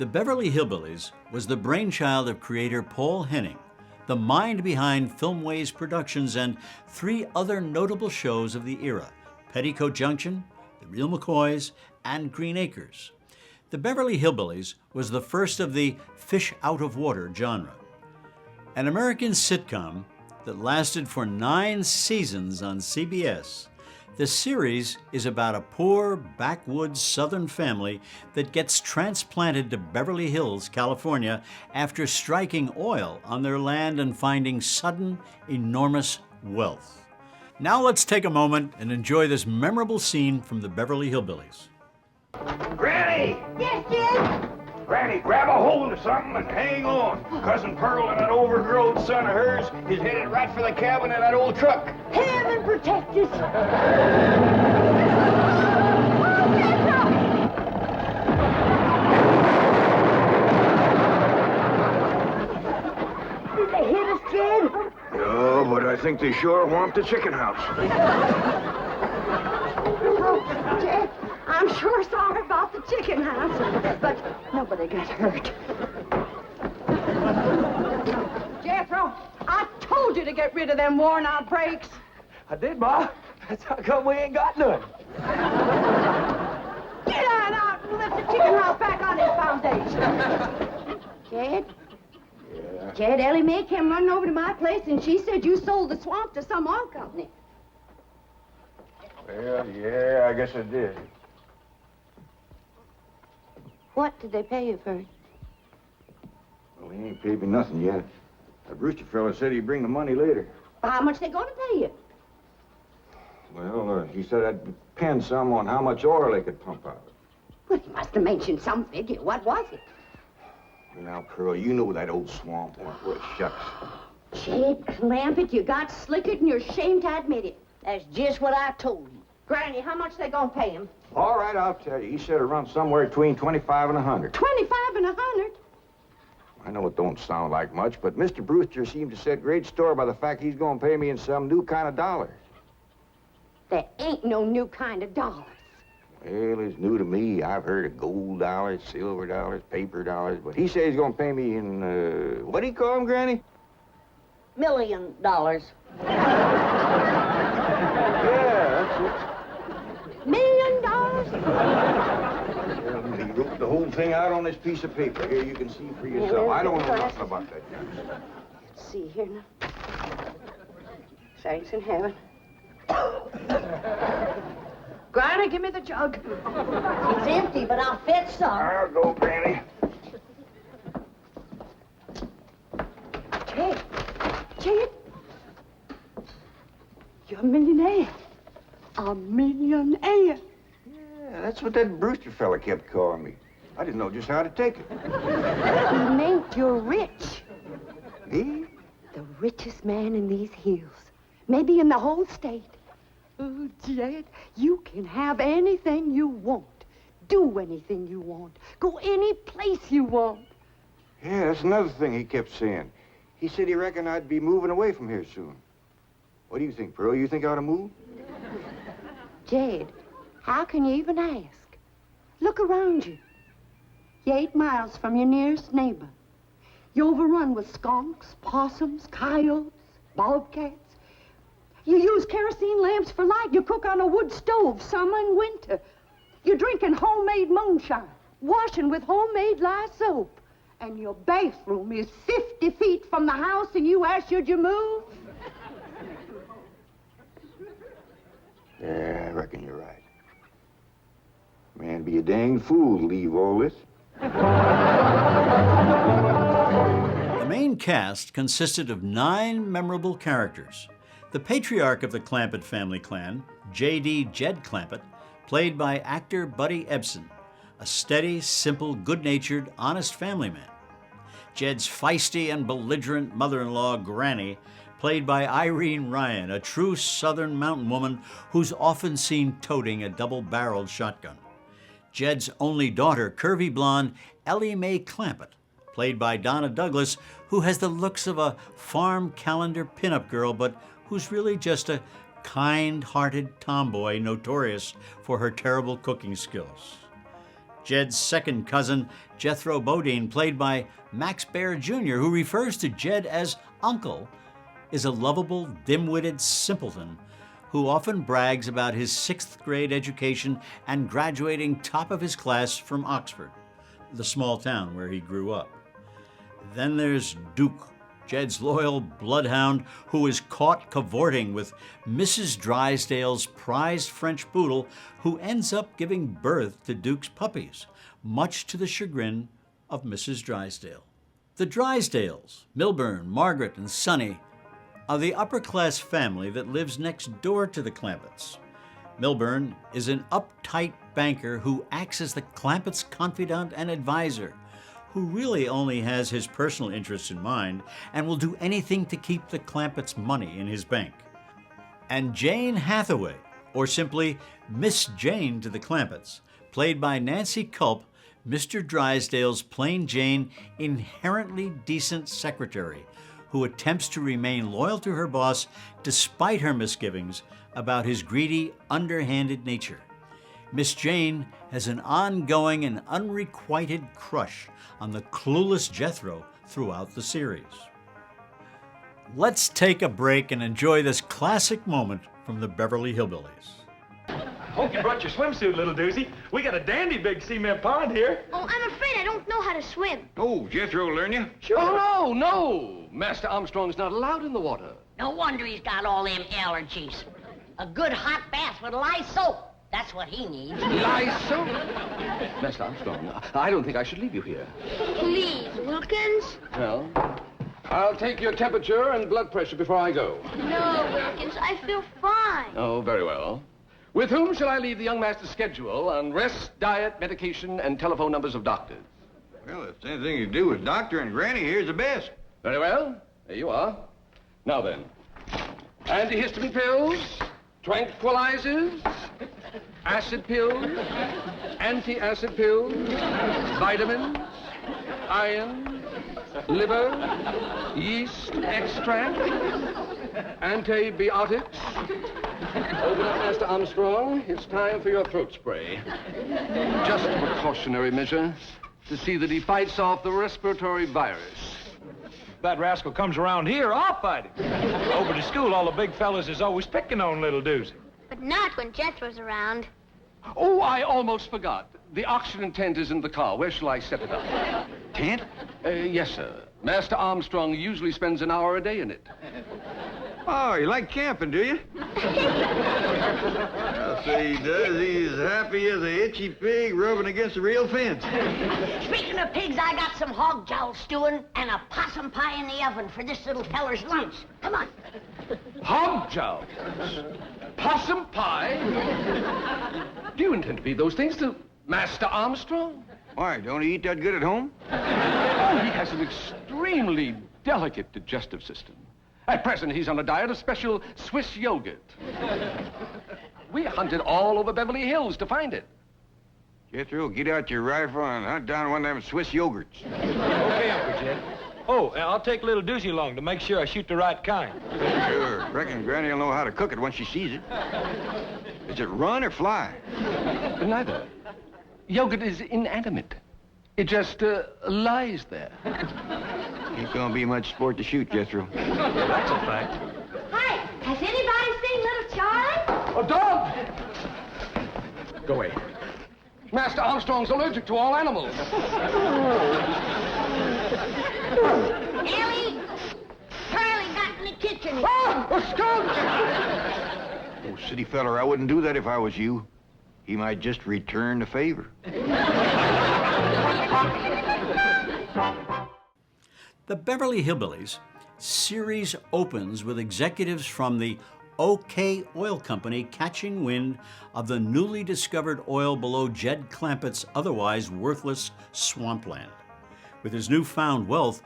The Beverly Hillbillies was the brainchild of creator Paul Henning, the mind behind Filmways Productions and 3 other notable shows of the era, Petticoat Junction, The Real McCoys, and Green Acres. The Beverly Hillbillies was the first of the fish out of water genre, an American sitcom that lasted for 9 seasons on CBS. The series is about a poor, backwoods Southern family that gets transplanted to Beverly Hills, California, after striking oil on their land and finding sudden, enormous wealth. Now let's take a moment and enjoy this memorable scene from the Beverly Hillbillies. Granny! Yes, Jed? Granny, grab a hold of something and hang on. Cousin Pearl and that overgrown son of hers is headed right for the cabin in that old truck. Heaven protect us. Did they hit us, Jed? No, but I think they sure want the chicken house. Oh, Jed, I'm sure sorry about the chicken house, but nobody got hurt. Jethro, I told you to get rid of them worn-out brakes. I did, Ma. That's how come we ain't got none. Get on out and lift the chicken house back on its foundation. Jed? Yeah. Jed, Ellie Mae came running over to my place, and she said you sold the swamp to some oil company. Well, yeah, I guess I did. What did they pay you for it? Well, he ain't paid me nothing yet. That Brewster fella said he'd bring the money later. How much they going to pay you? Well, he said that'd depend some on how much oil they could pump out. Well, he must have mentioned some figure. What was it? Now, Pearl, you know that old swamp ain't worth shucks. Jed Clampett, you got slickered and you're ashamed to admit it. That's just what I told you. Granny, how much they gonna pay him? All right, I'll tell you. He said it runs somewhere between 25 and 100. 25 and 100? I know it don't sound like much, but Mr. Brewster seemed to set great store by the fact he's gonna pay me in some new kind of dollars. There ain't no new kind of dollars. Well, it's new to me. I've heard of gold dollars, silver dollars, paper dollars, but he says he's gonna pay me in, what do you call them, Granny? $1 million. Yeah, that's it. $1 million? Well, he wrote the whole thing out on this piece of paper. Here, you can see for yourself. I don't know nothing about that junk. Let's see here now. Saints in heaven. Granny, give me the jug. It's empty, but I'll fetch some. I'll go, Granny. Jed, you're a millionaire. A millionaire. Yeah, that's what that Brewster fella kept calling me. I didn't know just how to take it. He meant you're rich. Me? The richest man in these hills. Maybe in the whole state. Oh, Jed, you can have anything you want. Do anything you want. Go any place you want. Yeah, that's another thing he kept saying. He said he reckoned I'd be moving away from here soon. What do you think, Pearl? You think I ought to move? Jed, how can you even ask? Look around you. You're 8 miles from your nearest neighbor. You're overrun with skunks, possums, coyotes, bobcats. You use kerosene lamps for light. You cook on a wood stove, summer and winter. You're drinking homemade moonshine, washing with homemade lye soap. And your bathroom is 50 feet from the house, and you ask, should you move? Yeah, I reckon you're right. Man, be a dang fool to leave all this. The main cast consisted of 9 memorable characters. The patriarch of the Clampett family clan, J.D. Jed Clampett, played by actor Buddy Ebsen, a steady, simple, good-natured, honest family man. Jed's feisty and belligerent mother-in-law, Granny, played by Irene Ryan, a true Southern mountain woman who's often seen toting a double-barreled shotgun. Jed's only daughter, curvy blonde Ellie Mae Clampett, played by Donna Douglas, who has the looks of a farm calendar pinup girl, but who's really just a kind-hearted tomboy notorious for her terrible cooking skills. Jed's second cousin, Jethro Bodine, played by Max Baer Jr., who refers to Jed as Uncle, is a lovable, dim-witted simpleton who often brags about his 6th grade education and graduating top of his class from Oxford, the small town where he grew up. Then there's Duke, Jed's loyal bloodhound who is caught cavorting with Mrs. Drysdale's prized French poodle, who ends up giving birth to Duke's puppies, much to the chagrin of Mrs. Drysdale. The Drysdales, Milburn, Margaret, and Sonny, are the upper-class family that lives next door to the Clampetts. Milburn is an uptight banker who acts as the Clampetts' confidant and advisor, who really only has his personal interests in mind and will do anything to keep the Clampetts' money in his bank. And Jane Hathaway, or simply Miss Jane to the Clampetts, played by Nancy Culp, Mr. Drysdale's plain Jane, inherently decent secretary, who attempts to remain loyal to her boss despite her misgivings about his greedy, underhanded nature. Miss Jane has an ongoing and unrequited crush on the clueless Jethro throughout the series. Let's take a break and enjoy this classic moment from the Beverly Hillbillies. Hope you brought your swimsuit, little doozy. We got a dandy big cement pond here. Oh, I'm afraid I don't know how to swim. Oh, Jethro will learn you. Sure. Oh, no. Master Armstrong's not allowed in the water. No wonder he's got all them allergies. A good hot bath with lye soap. That's what he needs. Lysol? Master Armstrong, I don't think I should leave you here. Please, Wilkins. Well, I'll take your temperature and blood pressure before I go. No, Wilkins, I feel fine. Oh, very well. With whom shall I leave the young master's schedule on rest, diet, medication, and telephone numbers of doctors? Well, if it's anything to do with Doctor and Granny, here's the best. Very well. There you are. Now then, antihistamine pills, tranquilizers, acid pills, anti-acid pills, vitamins, iron, liver, yeast extract, antibiotics. Open up, Master Armstrong. It's time for your throat spray. Just a precautionary measure to see that he fights off the respiratory virus. That rascal comes around here, I'll fight him. Over to school, all the big fellas is always picking on little doozy. But not when Jethro's around. Oh, I almost forgot. The oxygen tent is in the car. Where shall I set it up? Tent? Yes, sir. Master Armstrong usually spends an hour a day in it. Oh, you like camping, do you? I'll say he does. He's as happy as a itchy pig rubbing against a real fence. Speaking of pigs, I got some hog jowl stewing and a possum pie in the oven for this little feller's lunch. Come on. Hog jowls, possum pie. Do you intend to feed those things to Master Armstrong? Why, don't he eat that good at home? Oh, he has an extremely delicate digestive system. At present, he's on a diet of special Swiss yogurt. We hunted all over Beverly Hills to find it. Jethro, get out your rifle and hunt down one of them Swiss yogurts. Okay, Uncle Jed. Oh, and I'll take little doozy along to make sure I shoot the right kind. Sure. Reckon Granny will know how to cook it once she sees it. Is it run or fly? Neither. Yogurt is inanimate. It just lies there. Ain't gonna be much sport to shoot, Jethro. That's a fact. Hi, has anybody seen little Charlie? A dog! Go away. Master Armstrong's allergic to all animals. Ellie, Charlie got in the kitchen. Ah! A skunk! Oh, city feller, I wouldn't do that if I was you. He might just return the favor. The Beverly Hillbillies series opens with executives from the OK Oil Company catching wind of the newly discovered oil below Jed Clampetts' otherwise worthless swampland. With his newfound wealth,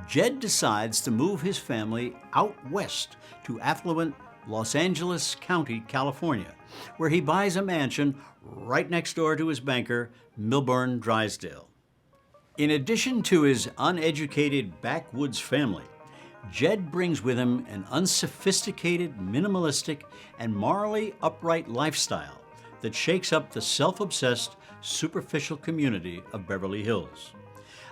Jed decides to move his family out west to affluent Los Angeles County, California, where he buys a mansion right next door to his banker, Milburn Drysdale. In addition to his uneducated backwoods family, Jed brings with him an unsophisticated, minimalistic, and morally upright lifestyle that shakes up the self-obsessed, superficial community of Beverly Hills.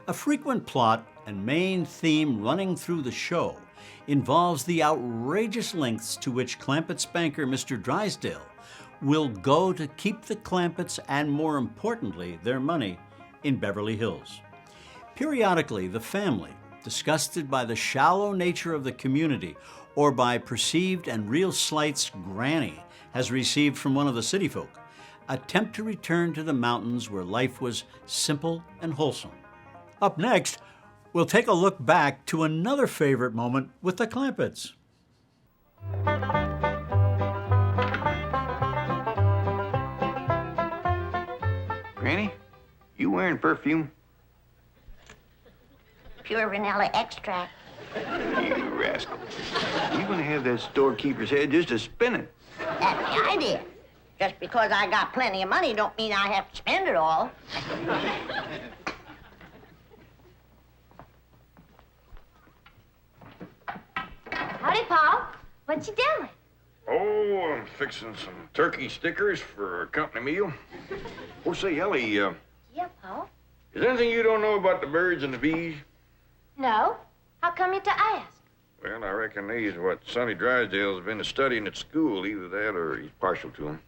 A frequent plot and main theme running through the show involves the outrageous lengths to which Clampetts banker Mr. Drysdale will go to keep the Clampetts and, more importantly, their money in Beverly Hills. Periodically, the family, disgusted by the shallow nature of the community or by perceived and real slights Granny has received from one of the city folk, attempt to return to the mountains where life was simple and wholesome. Up next, we'll take a look back to another favorite moment with the Clampetts. Granny, you wearing perfume? Pure vanilla extract. You rascal. You're gonna have that storekeeper's head just a spinning. That's the idea. Just because I got plenty of money don't mean I have to spend it all. Howdy, Paul. What you doing? Oh, I'm fixing some turkey stickers for a company meal. Oh, say, Ellie, Yeah, Paul. is there anything you don't know about the birds and the bees? No. How come you to ask? Well, I reckon these what Sonny Drysdale's been studying at school. Either that or he's partial to them.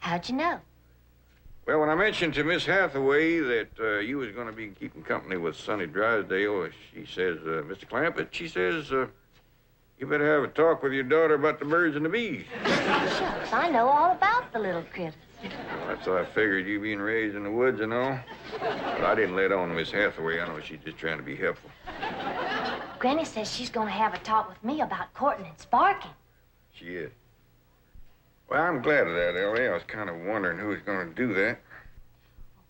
How'd you know? Well, when I mentioned to Miss Hathaway that you was going to be keeping company with Sonny Drysdale, she says, Mr. Clampett, she says, you better have a talk with your daughter about the birds and the bees. Shucks, I know all about the little critters. Well, that's how I figured you being raised in the woods and all. But I didn't let on to Miss Hathaway. I know she's just trying to be helpful. Granny says she's gonna have a talk with me about courting and sparking. She is. Well, I'm glad of that, Ellie. I was kind of wondering who was going to do that.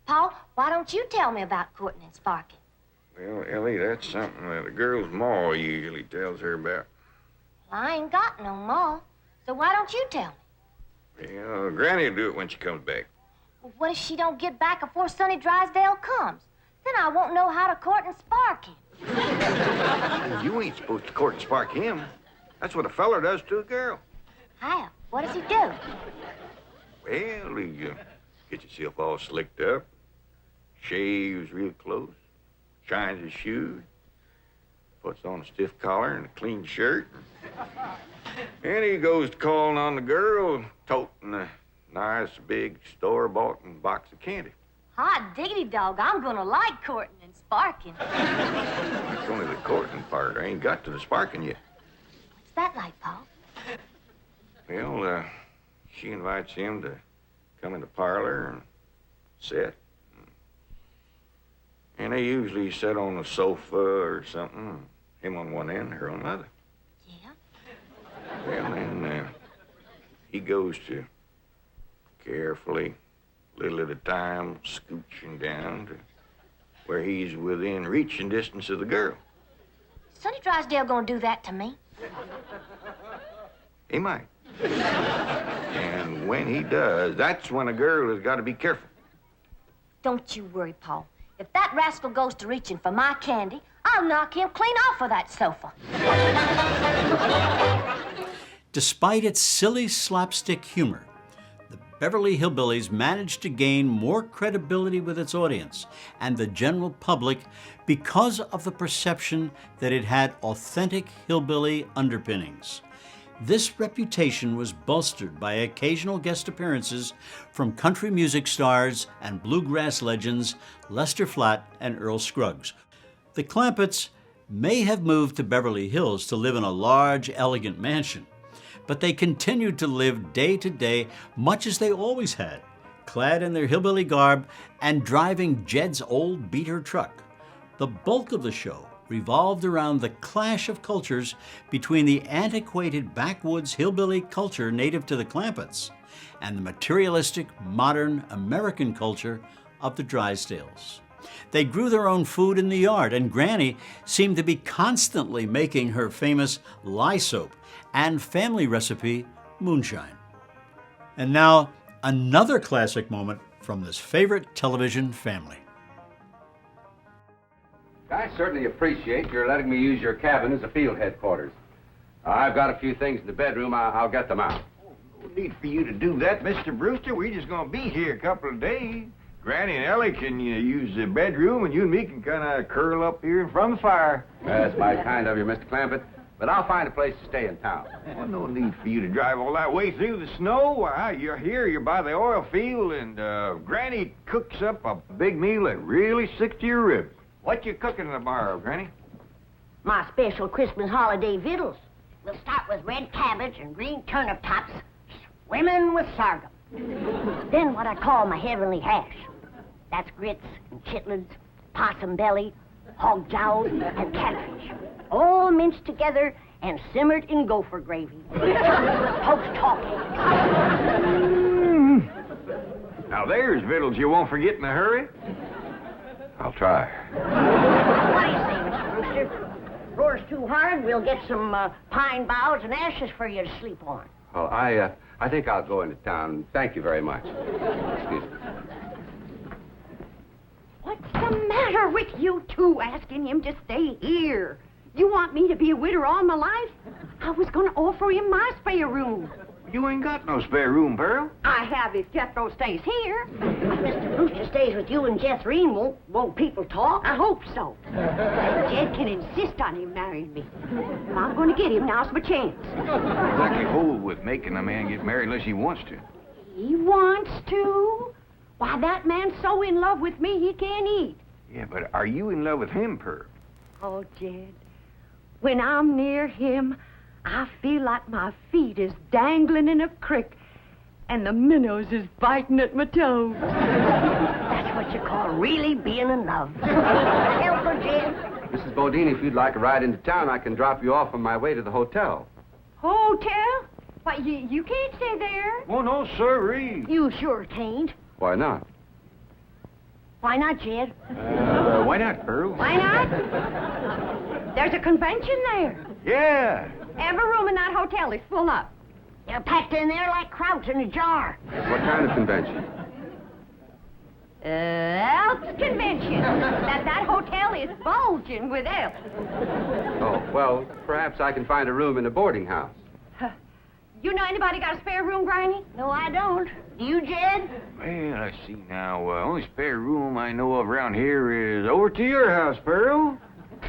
Paul, why don't you tell me about courting and sparking? Well, Ellie, that's something that a girl's ma usually tells her about. Well, I ain't got no ma, so why don't you tell me? Well, Granny will do it when she comes back. Well, what if she don't get back before Sonny Drysdale comes? Then I won't know how to court and spark him. Well, you ain't supposed to court and spark him. That's what a feller does to a girl. How? What does he do? Well, he gets himself all slicked up, shaves real close, shines his shoes, puts on a stiff collar and a clean shirt, and he goes to calling on the girl, toting a nice big store-bought box of candy. Hot diggity dog, I'm gonna like courting and sparking. It's only the courting part. I ain't got to the sparking yet. What's that like, Paul? Well, she invites him to come in the parlor and sit. And they usually sit on a sofa or something, him on one end, her on the other. Yeah? Well, then he goes to carefully, little at a time, scooching down to where he's within reaching distance of the girl. Sonny Drysdale gonna do that to me? He might. And when he does, that's when a girl has got to be careful. Don't you worry, Paul. If that rascal goes to reaching for my candy, I'll knock him clean off of that sofa. Despite its silly slapstick humor, the Beverly Hillbillies managed to gain more credibility with its audience and the general public because of the perception that it had authentic hillbilly underpinnings. This reputation was bolstered by occasional guest appearances from country music stars and bluegrass legends Lester Flatt and Earl Scruggs. The Clampetts may have moved to Beverly Hills to live in a large, elegant mansion, but they continued to live day to day much as they always had, clad in their hillbilly garb and driving Jed's old beater truck. The bulk of the show revolved around the clash of cultures between the antiquated backwoods hillbilly culture native to the Clampetts and the materialistic, modern American culture of the Drysdales. They grew their own food in the yard, and Granny seemed to be constantly making her famous lye soap and family recipe moonshine. And now, another classic moment from this favorite television family. I certainly appreciate your letting me use your cabin as a field headquarters. I've got a few things in the bedroom. I'll get them out. No need for you to do that, Mr. Brewster. We're just going to be here a couple of days. Granny and Ellie can use the bedroom, and you and me can kind of curl up here in front of the fire. That's mighty kind of you, Mr. Clampett. But I'll find a place to stay in town. Well, no need for you to drive all that way through the snow. Why, you're here, you're by the oil field, and Granny cooks up a big meal that really sticks to your ribs. What you cooking tomorrow, Granny? My special Christmas holiday victuals. We'll start with red cabbage and green turnip tops, swimming with sorghum. Then what I call my heavenly hash. That's grits and chitlins, possum belly, hog jowls, and catfish. All minced together and simmered in gopher gravy. With poached hawk eggs. Now there's victuals you won't forget in a hurry. I'll try. What do you say, Mr. Brewster? Roars too hard, we'll get some pine boughs and ashes for you to sleep on. Well, I think I'll go into town. Thank you very much. Excuse me. What's the matter with you two asking him to stay here? You want me to be a widow all my life? I was going to offer him my spare room. You ain't got no spare room, Pearl. I have if Jethro stays here. If Mr. Brewster stays with you and Irene, won't people talk? I hope so. Jed can insist on him marrying me. If I'm going to get him, now's my chance. Exactly hold with making a man get married unless he wants to. He wants to? Why, that man's so in love with me he can't eat. Yeah, but are you in love with him, Pearl? Oh, Jed, when I'm near him, I feel like my feet is dangling in a creek and the minnows is biting at my toes. That's what you call really being in love. Help her, Jed. Mrs. Bodine, if you'd like a ride into town, I can drop you off on my way to the hotel. Hotel? Why, you can't stay there. Oh, no, sirree. You sure can't. Why not? Why not, Jed? Why not, Pearl? Why not? There's a convention there. Yeah. Every room in that hotel is full up. They're packed in there like krauts in a jar. What kind of convention? Elks convention. That hotel is bulging with elks. Oh, well, perhaps I can find a room in a boarding house. You know anybody got a spare room, Granny? No, I don't. Do you, Jed? Well, I see now. Only spare room I know of around here is over to your house, Pearl.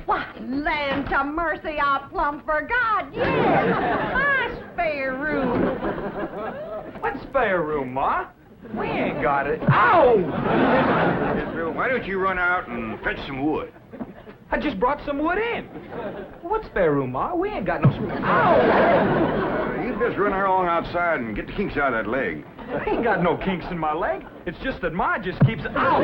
Why, land to mercy, I plumb forgot. Yes, my spare room. What spare room, Ma? We ain't got it. Ow! Pearl, why don't you run out and fetch some wood? I just brought some wood in. What spare room, Ma? We ain't got no spare. Ow! You just run along outside and get the kinks out of that leg. I ain't got no kinks in my leg. It's just that Ma just keeps... Ow!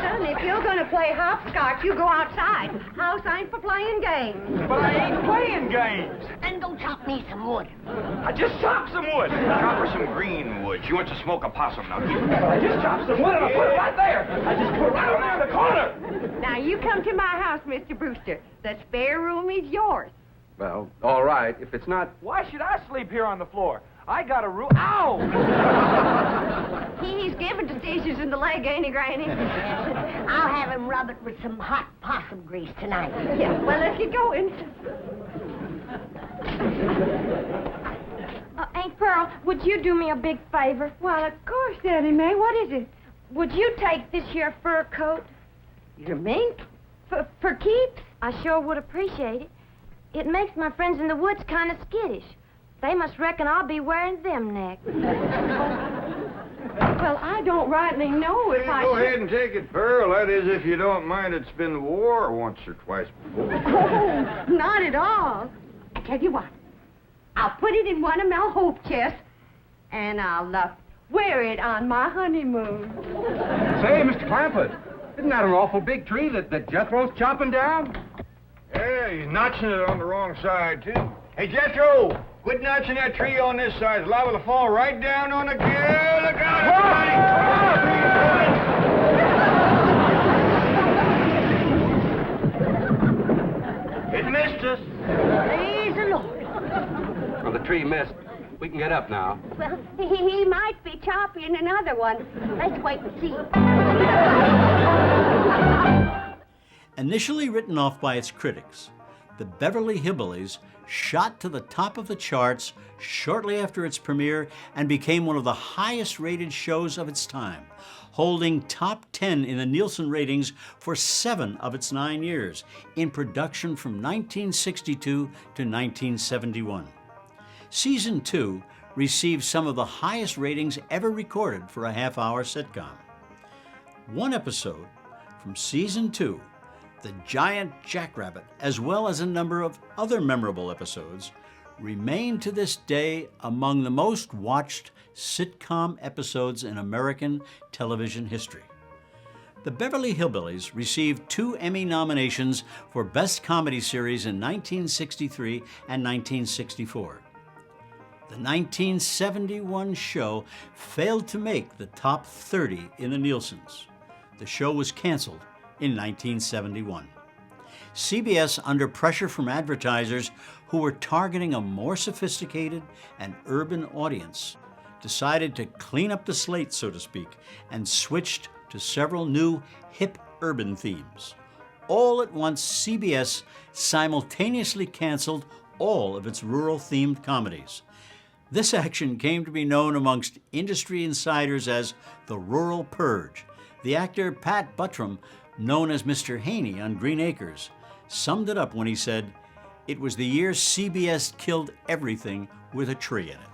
Son, if you're going to play hopscotch, you go outside. House ain't for playing games. But I ain't playing games. Then go chop me some wood. I just chopped some wood. Chop her some green wood. She wants to smoke a possum. Now give her. I just chopped some wood and I put it right there. I just put it right over there in the corner. Now, you come to my house, Mr. Brewster. The spare room is yours. Well, all right, if it's not... Why should I sleep here on the floor? I got a room. Ow! He's given to stitches in the leg, ain't he, Granny? I'll have him rub it with some hot possum grease tonight. Yeah, well, let's get going. Aunt Pearl, would you do me a big favor? Well, of course, Daddy May. What is it? Would you take this here fur coat? Your mink? For keeps? I sure would appreciate it. It makes my friends in the woods kind of skittish. They must reckon I'll be wearing them next. Well, I don't rightly know if I Go should... ahead and take it, Pearl. That is, if you don't mind it's been the war once or twice before. Oh, not at all. I tell you what. I'll put it in one of my hope chests, and I'll wear it on my honeymoon. Say, Mr. Clampett, isn't that an awful big tree that Jethro's chopping down? Yeah, he's notching it on the wrong side, too. Hey, Jethro, quit notching that tree on this side. It's liable to fall right down on the... Look out! It missed us. Praise the Lord. Well, the tree missed. We can get up now. Well, he might be chopping another one. Let's wait and see. Initially written off by its critics, The Beverly Hillbillies shot to the top of the charts shortly after its premiere and became one of the highest rated shows of its time, holding top 10 in the Nielsen ratings for 7 of its 9 years, in production from 1962 to 1971. Season 2 received some of the highest ratings ever recorded for a half-hour sitcom. One episode from Season 2, The Giant Jackrabbit, as well as a number of other memorable episodes, remain to this day among the most watched sitcom episodes in American television history. The Beverly Hillbillies received 2 Emmy nominations for Best Comedy Series in 1963 and 1964. The 1971 show failed to make the top 30 in the Nielsen's. The show was canceled in 1971. CBS, under pressure from advertisers who were targeting a more sophisticated and urban audience, decided to clean up the slate, so to speak, and switched to several new hip urban themes. All at once, CBS simultaneously canceled all of its rural-themed comedies. This action came to be known amongst industry insiders as the Rural Purge. The actor Pat Buttram, known as Mr. Haney on Green Acres, summed it up when he said, "It was the year CBS killed everything with a tree in it."